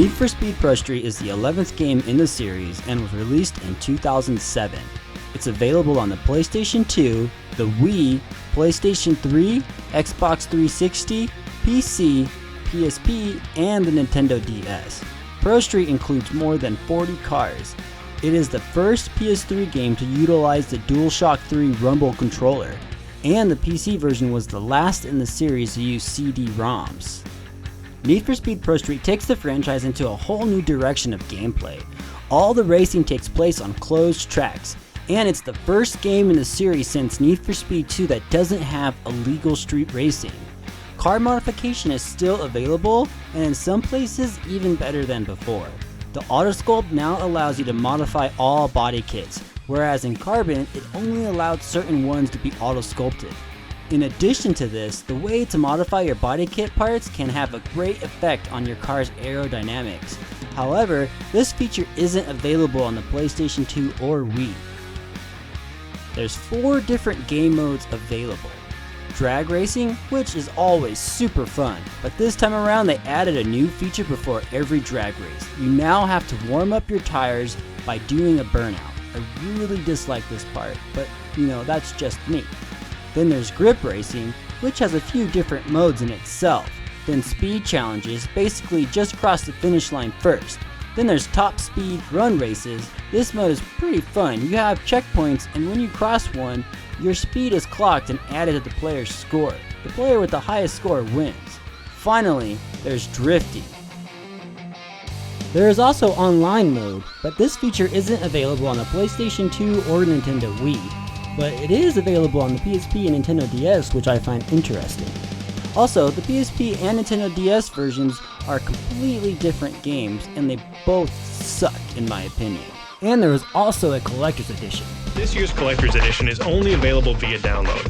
Need for Speed ProStreet is the 11th game in the series and was released in 2007. It's available on the PlayStation 2, the Wii, PlayStation 3, Xbox 360, PC, PSP, and the Nintendo DS. ProStreet includes more than 40 cars. It is the first PS3 game to utilize the DualShock 3 Rumble controller, and the PC version was the last in the series to use CD-ROMs. Need for Speed ProStreet takes the franchise into a whole new direction of gameplay. All the racing takes place on closed tracks, and it's the first game in the series since Need for Speed 2 that doesn't have illegal street racing. Car modification is still available, and in some places even better than before. The Autosculpt now allows you to modify all body kits, whereas in Carbon it only allowed certain ones to be auto-sculpted. In addition to this, the way to modify your body kit parts can have a great effect on your car's aerodynamics. However, this feature isn't available on the PlayStation 2 or Wii. There's 4 different game modes available. Drag racing, which is always super fun, but this time around they added a new feature before every drag race. You now have to warm up your tires by doing a burnout. I really dislike this part, but that's just me. Then there's grip racing, which has a few different modes in itself. Then speed challenges, basically just cross the finish line first. Then there's top speed run races. This mode is pretty fun. You have checkpoints, and when you cross one, your speed is clocked and added to the player's score. The player with the highest score wins. Finally, there's drifting. There is also online mode, but this feature isn't available on the PlayStation 2 or Nintendo Wii. But it is available on the PSP and Nintendo DS, which I find interesting. Also, the PSP and Nintendo DS versions are completely different games, and they both suck in my opinion. And there is also a collector's edition. This year's collector's edition is only available via download.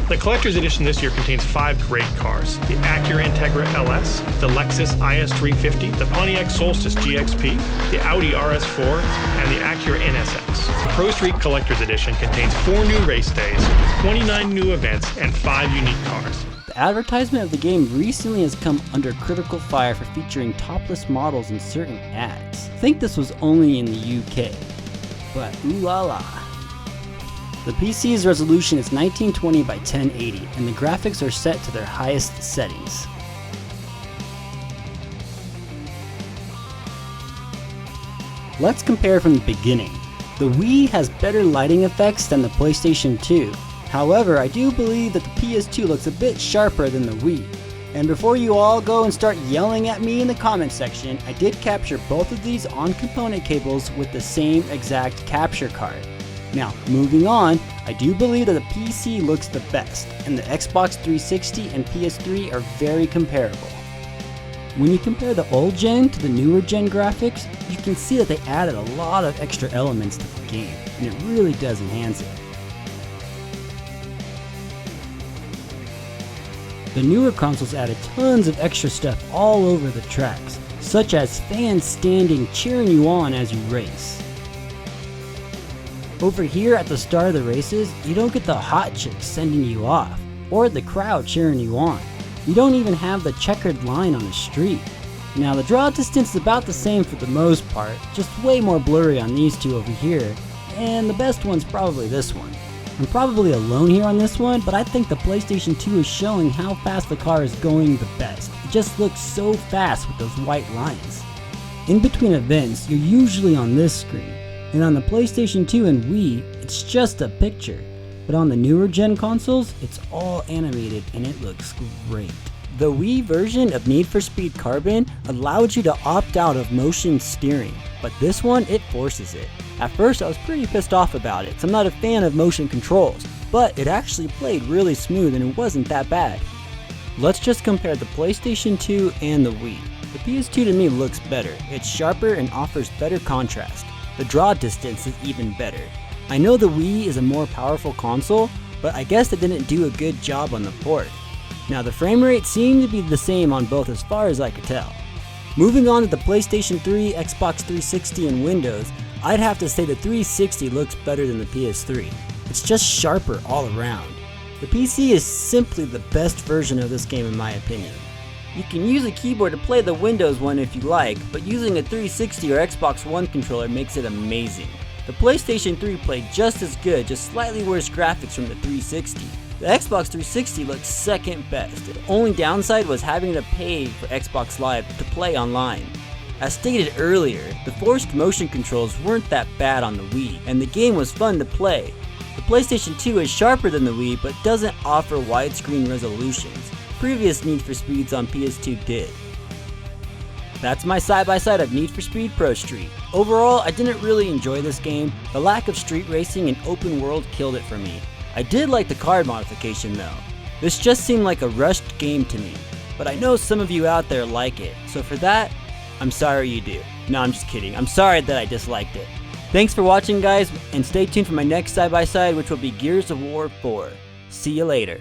The collector's edition this year contains 5 great cars: the Acura Integra LS, the Lexus IS350, the Pontiac Solstice GXP, the Audi RS4, and the Acura NSX. The ProStreet Collector's Edition contains 4 new race days, 29 new events, and 5 unique cars. The advertisement of the game recently has come under critical fire for featuring topless models in certain ads. I think this was only in the UK, but ooh la la. The PC's resolution is 1920 by 1080, and the graphics are set to their highest settings. Let's compare from the beginning. The Wii has better lighting effects than the PlayStation 2. However, I do believe that the PS2 looks a bit sharper than the Wii. And before you all go and start yelling at me in the comment section, I did capture both of these on component cables with the same exact capture card. Now, moving on, I do believe that the PC looks the best, and the Xbox 360 and PS3 are very comparable. When you compare the old gen to the newer gen graphics, you can see that they added a lot of extra elements to the game, and it really does enhance it. The newer consoles added tons of extra stuff all over the tracks, such as fans standing cheering you on as you race. Over here at the start of the races, you don't get the hot chicks sending you off, or the crowd cheering you on. You don't even have the checkered line on the street. Now the draw distance is about the same for the most part, just way more blurry on these two over here, and the best one's probably this one. I'm probably alone here on this one, but I think the PlayStation 2 is showing how fast the car is going the best. It just looks so fast with those white lines. In between events, you're usually on this screen. And on the PlayStation 2 and Wii, it's just a picture. But on the newer gen consoles, it's all animated and it looks great. The Wii version of Need for Speed Carbon allowed you to opt out of motion steering, but this one, it forces it. At first I was pretty pissed off about it, because I'm not a fan of motion controls, but it actually played really smooth and it wasn't that bad. Let's just compare the PlayStation 2 and the Wii. The PS2 to me looks better. It's sharper and offers better contrast. The draw distance is even better. I know the Wii is a more powerful console, but I guess they didn't do a good job on the port. Now the frame rate seemed to be the same on both as far as I could tell. Moving on to the PlayStation 3, Xbox 360, and Windows, I'd have to say the 360 looks better than the PS3. It's just sharper all around. The PC is simply the best version of this game in my opinion. You can use a keyboard to play the Windows one if you like, but using a 360 or Xbox One controller makes it amazing. The PlayStation 3 played just as good, just slightly worse graphics from the 360. The Xbox 360 looks second best. The only downside was having to pay for Xbox Live to play online. As stated earlier, the forced motion controls weren't that bad on the Wii, and the game was fun to play. The PlayStation 2 is sharper than the Wii, but doesn't offer widescreen resolutions. Previous Need for Speeds on PS2 did. That's my side-by-side of Need for Speed ProStreet. Overall, I didn't really enjoy this game. The lack of street racing and open world killed it for me. I did like the card modification though. This just seemed like a rushed game to me. But I know some of you out there like it, so for that, I'm sorry you do. No, I'm just kidding. I'm sorry that I disliked it. Thanks for watching, guys, and stay tuned for my next side-by-side, which will be Gears of War 4. See you later.